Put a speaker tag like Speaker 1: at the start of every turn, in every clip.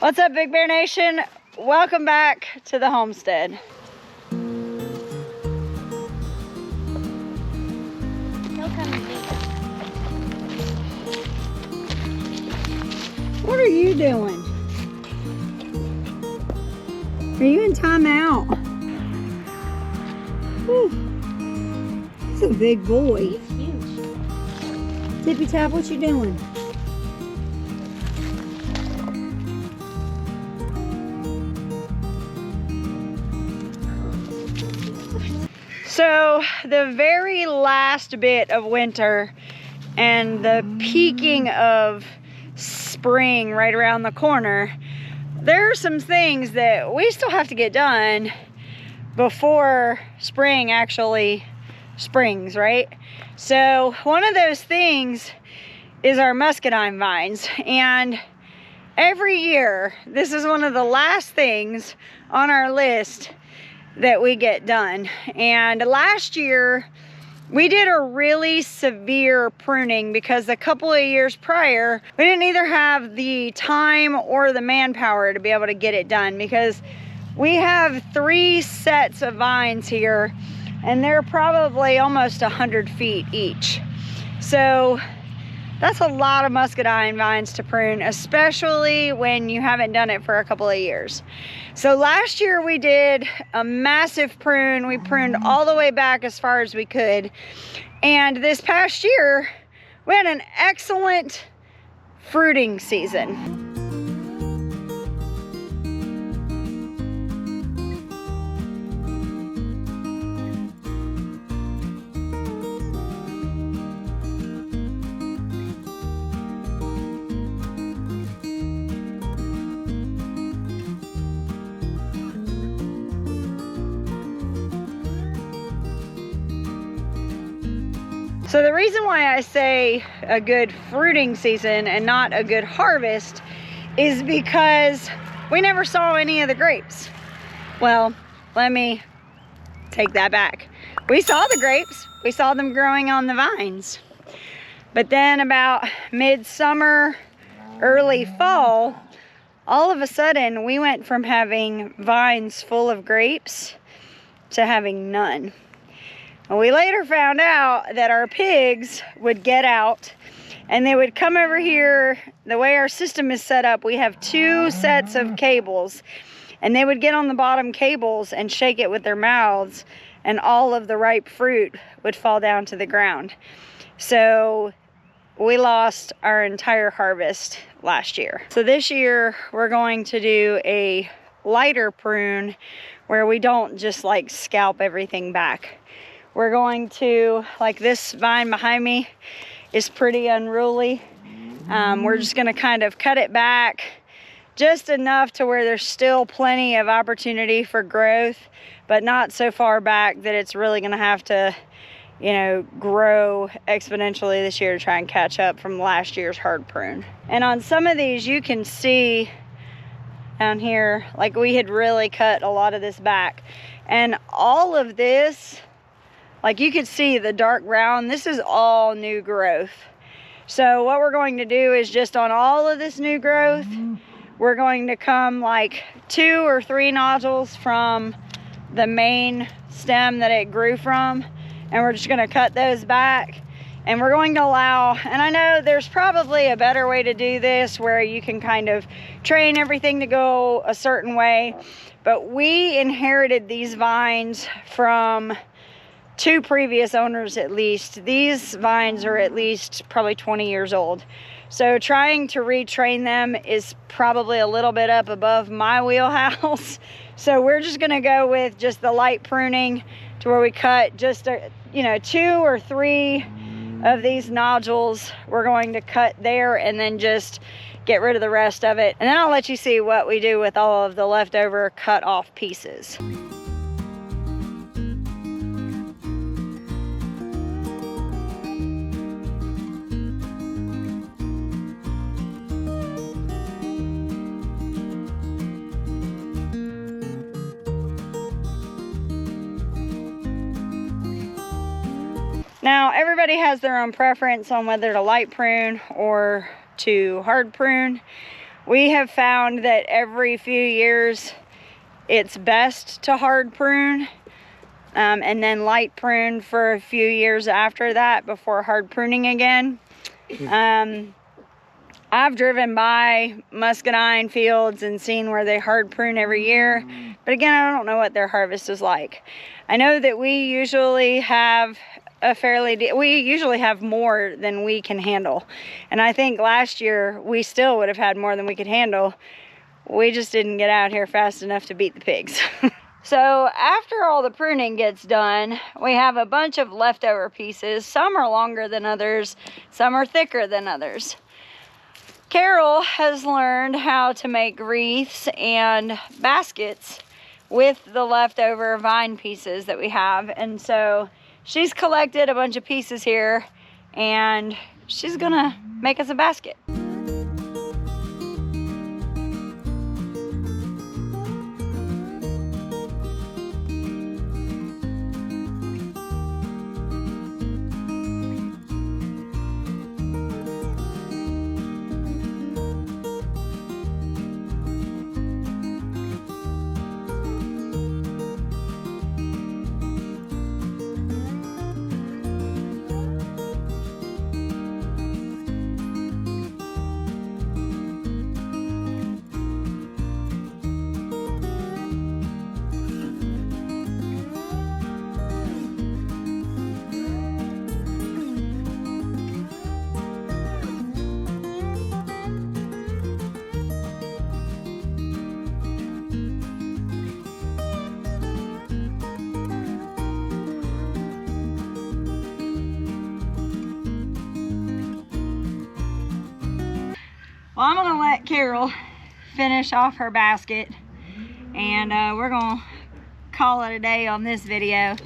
Speaker 1: What's up, Big Bear Nation? Welcome back to the homestead. What are you doing? Are you in timeout? He's a big boy.
Speaker 2: He's huge.
Speaker 1: Tippy Tap, what you doing? So the very last bit of winter and the peaking of spring right around the corner, there are some things that we still have to get done before spring actually springs, right? So one of those things is our muscadine vines, and every year this is one of the last things on our list that we get done. And last year we did a really severe pruning because a couple of years prior we didn't either have the time or the manpower to be able to get it done, because we have 3 sets of vines here and they're probably almost 100 feet each. So that's a lot of muscadine vines to prune, especially when you haven't done it for a couple of years. So last year we did a massive prune. We pruned all the way back as far as we could. And this past year, we had an excellent fruiting season. So the reason why I say a good fruiting season and not a good harvest is because we never saw any of the grapes. Well, let me take that back. We saw the grapes. We saw them growing on the vines. But then about midsummer, early fall, all of a sudden we went from having vines full of grapes to having none. We later found out that our pigs would get out and they would come over here. The way our system is set up, we have 2 sets of cables, and they would get on the bottom cables and shake it with their mouths, and all of the ripe fruit would fall down to the ground. So we lost our entire harvest last year. So this year we're going to do a lighter prune where we don't just like scalp everything back. We're going to, like this vine behind me is pretty unruly. We're just gonna kind of cut it back just enough to where there's still plenty of opportunity for growth, but not so far back that it's really gonna have to, you know, grow exponentially this year to try and catch up from last year's hard prune. And on some of these you can see down here, like we had really cut a lot of this back. And all of this, like you could see the dark brown, this is all new growth. So what we're going to do is just on all of this new growth, we're going to come like 2 or 3 nodules from the main stem that it grew from, and we're just gonna cut those back. And we're going to allow, and I know there's probably a better way to do this where you can kind of train everything to go a certain way, but we inherited these vines from 2 previous owners at least. These vines are at least probably 20 years old. So trying to retrain them is probably a little bit up above my wheelhouse. So we're just gonna go with just the light pruning to where we cut just, 2 or 3 of these nodules. We're going to cut there and then just get rid of the rest of it. And then I'll let you see what we do with all of the leftover cut off pieces. Now, everybody has their own preference on whether to light prune or to hard prune. We have found that every few years it's best to hard prune and then light prune for a few years after that before hard pruning again. I've driven by muscadine fields and seen where they hard prune every year, but again, I don't know what their harvest is like. I know that we usually have we usually have more than we can handle, and I think last year we still would have had more than we could handle. We just didn't get out here fast enough to beat the pigs. So after all the pruning gets done, we have a bunch of leftover pieces. Some are longer than others, some are thicker than others. Carol has learned how to make wreaths and baskets with the leftover vine pieces that we have, and so she's collected a bunch of pieces here and she's gonna make us a basket. Well, I'm gonna let Carol finish off her basket, and we're gonna call it a day on this video.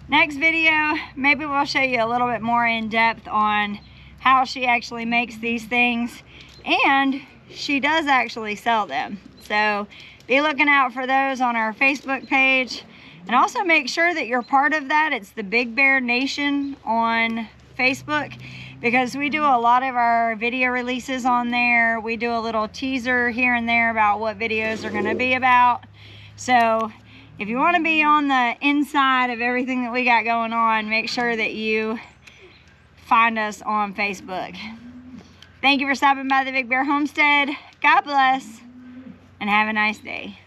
Speaker 1: Next video, maybe we'll show you a little bit more in depth on how she actually makes these things, and she does actually sell them. So be looking out for those on our Facebook page, and also make sure that you're part of that. It's the Big Bear Nation on Facebook, because we do a lot of our video releases on there. We do a little teaser here and there about what videos are gonna be about. So if you wanna be on the inside of everything that we got going on, make sure that you find us on Facebook. Thank you for stopping by the Big Bear Homestead. God bless, and have a nice day.